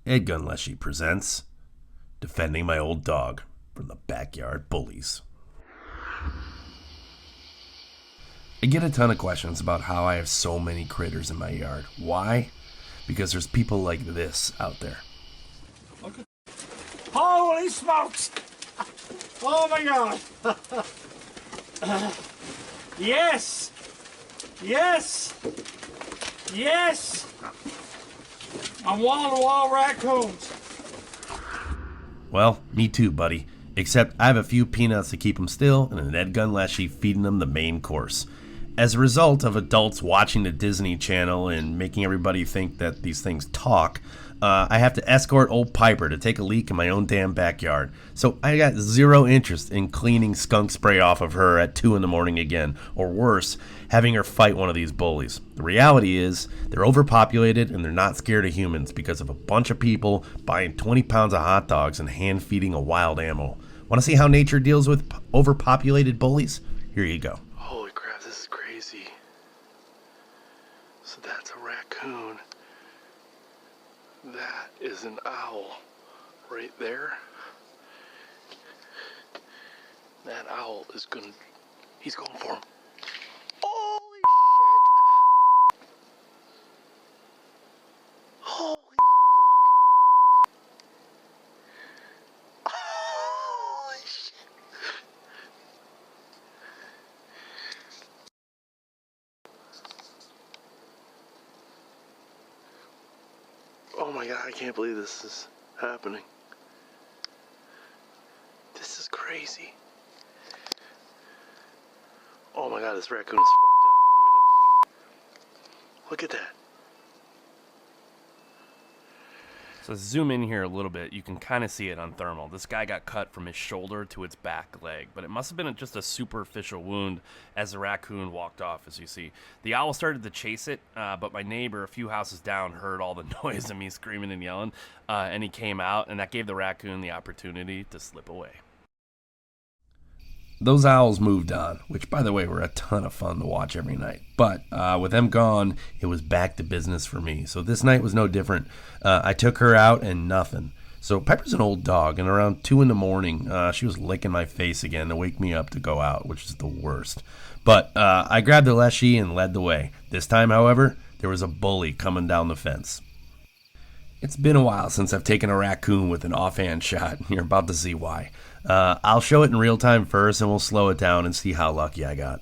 EDgun Leshiy presents Defending My Old Dog from the Backyard Bullies. I get a ton of questions about how I have so many critters in my yard. Why? Because there's people like this out there. Okay. Holy smokes! Oh my god! Yes! Yes! Yes! I'm wall-to-wall raccoons. Well, me too, buddy. Except I have a few peanuts to keep them still and an EDgun Leshiy feeding them the main course. As a result of adults watching the Disney Channel and making everybody think that these things talk, I have to escort old Piper to take a leak in my own damn backyard. So I got zero interest in cleaning skunk spray off of her at 2 in the morning again, or worse, having her fight one of these bullies. The reality is, they're overpopulated and they're not scared of humans because of a bunch of people buying 20 pounds of hot dogs and hand-feeding a wild animal. Want to see how nature deals with overpopulated bullies? Here you go. Holy crap, this is crazy. So that's a raccoon. That is an owl right there. That owl is he's going for him. Holy shit! Holy fuck! Holy shit! Oh my god, I can't believe this is happening. This is crazy. Oh my god, this raccoon is fucked up. Look at that. So zoom in here a little bit, you can kind of see it on thermal. This guy got cut from his shoulder to its back leg, but it must have been just a superficial wound as the raccoon walked off, as you see. The owl started to chase it, but my neighbor a few houses down heard all the noise and me screaming and yelling, and he came out, and that gave the raccoon the opportunity to slip away. Those owls moved on, which, by the way, were a ton of fun to watch every night. But with them gone, it was back to business for me. So this night was no different. I took her out and nothing. So Pepper's an old dog, and around 2 in the morning, she was licking my face again to wake me up to go out, which is the worst. But I grabbed the Leshiy and led the way. This time, however, there was a bully coming down the fence. It's been a while since I've taken a raccoon with an offhand shot. You're about to see why. I'll show it in real time first, and we'll slow it down and see how lucky I got.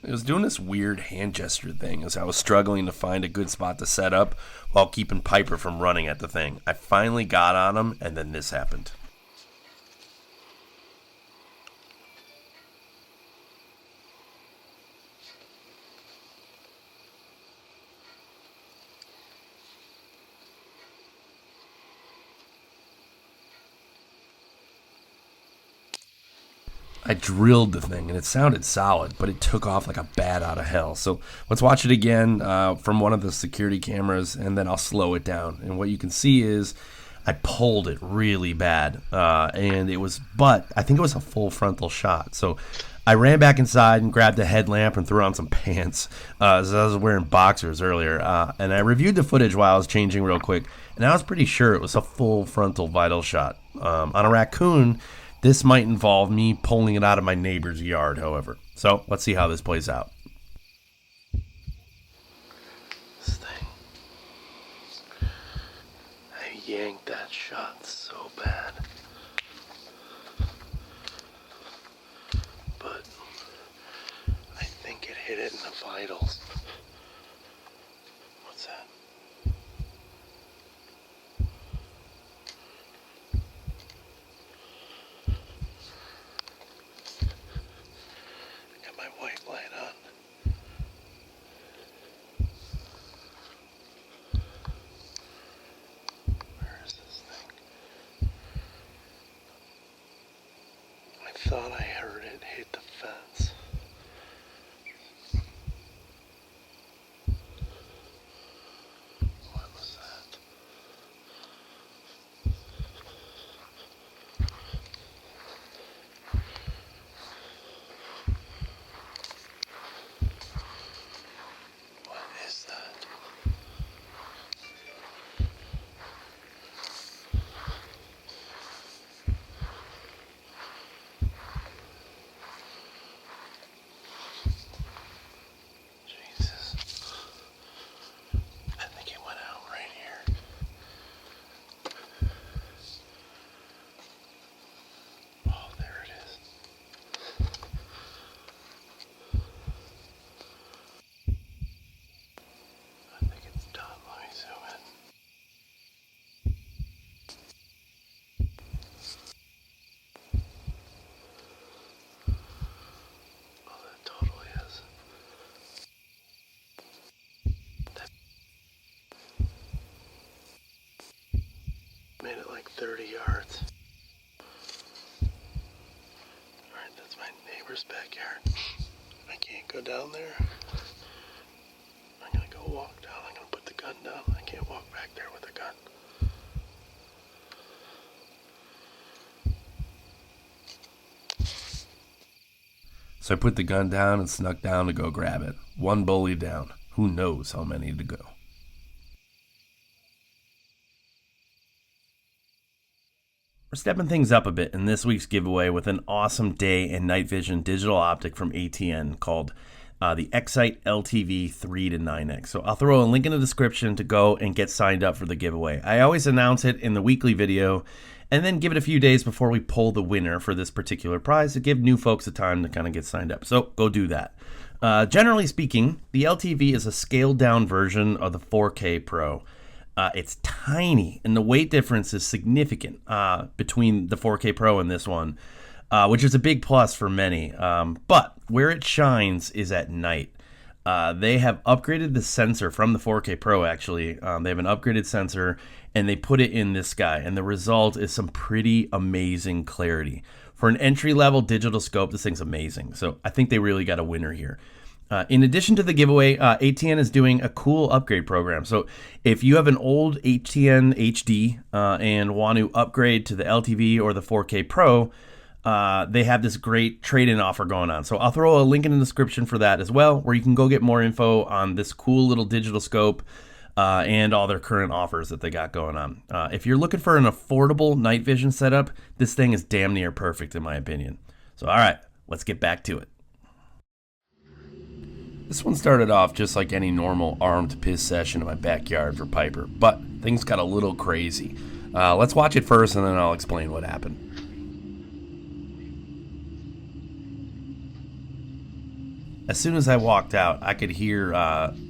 I was doing this weird hand gesture thing as I was struggling to find a good spot to set up while keeping Piper from running at the thing. I finally got on him, and then this happened. I drilled the thing, and it sounded solid, but it took off like a bat out of hell. So let's watch it again from one of the security cameras, and then I'll slow it down. And what you can see is I pulled it really bad, and I think it was a full frontal shot. So I ran back inside and grabbed a headlamp and threw on some pants, as I was wearing boxers earlier. And I reviewed the footage while I was changing real quick, and I was pretty sure it was a full frontal vital shot. On a raccoon, this might involve me pulling it out of my neighbor's yard, however. So let's see how this plays out. This thing. I yanked that shot so bad. But I think it hit it in the vitals. What's that? Got my white light on. Where is this thing? I thought I heard it hit the fence. Where's backyard? I can't go down there. I'm gonna go walk down. I'm gonna put the gun down. I can't walk back there with a gun. So I put the gun down and snuck down to go grab it. One bully down. Who knows how many to go. We're stepping things up a bit in this week's giveaway with an awesome day and night vision digital optic from ATN called the Excite LTV 3 to 9X. So I'll throw a link in the description to go and get signed up for the giveaway. I always announce it in the weekly video and then give it a few days before we pull the winner for this particular prize to give new folks a time to kind of get signed up. So go do that. Generally speaking, the LTV is a scaled down version of the 4K Pro. It's tiny, and the weight difference is significant between the 4K Pro and this one, which is a big plus for many. But where it shines is at night. They have upgraded the sensor from the 4K Pro, actually. They have an upgraded sensor, and they put it in this guy, and the result is some pretty amazing clarity. For an entry-level digital scope, this thing's amazing. So I think they really got a winner here. In addition to the giveaway, ATN is doing a cool upgrade program. So if you have an old ATN HD and want to upgrade to the LTV or the 4K Pro, they have this great trade-in offer going on. So I'll throw a link in the description for that as well, where you can go get more info on this cool little digital scope and all their current offers that they got going on. If you're looking for an affordable night vision setup, this thing is damn near perfect in my opinion. So all right, let's get back to it. This one started off just like any normal armed piss session in my backyard for Piper, but things got a little crazy. Let's watch it first and then I'll explain what happened. As soon as I walked out, I could hear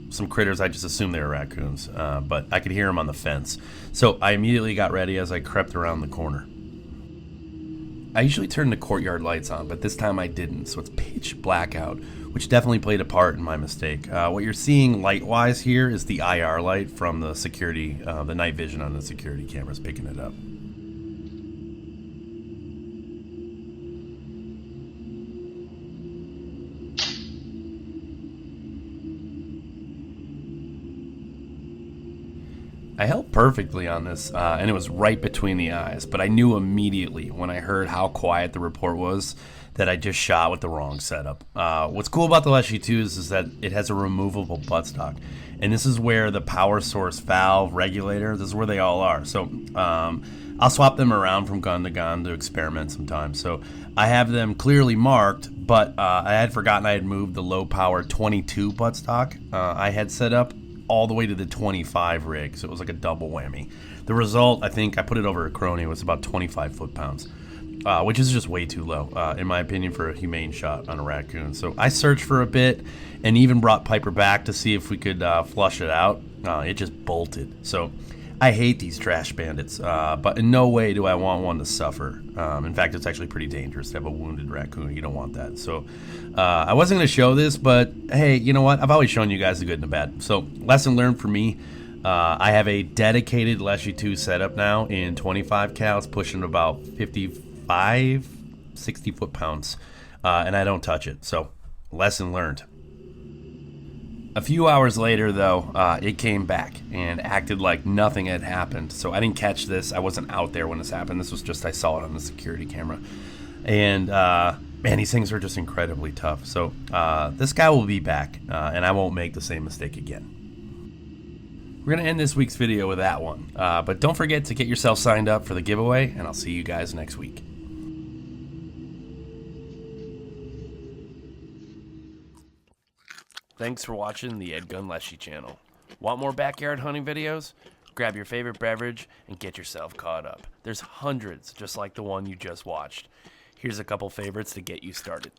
some critters. I just assumed they were raccoons, but I could hear them on the fence. So I immediately got ready as I crept around the corner. I usually turn the courtyard lights on, but this time I didn't, so it's pitch black out, which definitely played a part in my mistake. What you're seeing light-wise here is the IR light from the security, the night vision on the security cameras picking it up. I held perfectly on this, and it was right between the eyes, but I knew immediately when I heard how quiet the report was that I just shot with the wrong setup. What's cool about the Leshiy 2 is that it has a removable buttstock, and this is where the power source valve regulator, this is where they all are. So I'll swap them around from gun to gun to experiment sometimes. So I have them clearly marked, but I had forgotten I had moved the low power 22 buttstock I had set up all the way to the 25 rig, so it was like a double whammy. The result, I think, I put it over a Crony, was about 25 foot-pounds, which is just way too low, in my opinion, for a humane shot on a raccoon. So I searched for a bit and even brought Piper back to see if we could flush it out. It just bolted. So I hate these trash bandits, but in no way do I want one to suffer. In fact, it's actually pretty dangerous to have a wounded raccoon. You don't want that. So I wasn't going to show this, but hey, you know what? I've always shown you guys the good and the bad. So lesson learned for me, I have a dedicated Leshiy 2 setup now in 25 cals, pushing about 55, 60 foot-pounds, and I don't touch it. So lesson learned. A few hours later, though, it came back and acted like nothing had happened. So I didn't catch this. I wasn't out there when this happened. This was just, I saw it on the security camera. And, man, these things are just incredibly tough. So this guy will be back, and I won't make the same mistake again. We're going to end this week's video with that one. But don't forget to get yourself signed up for the giveaway, and I'll see you guys next week. Thanks for watching the EDgun Leshiy channel. Want more backyard hunting videos? Grab your favorite beverage and get yourself caught up. There's hundreds just like the one you just watched. Here's a couple favorites to get you started.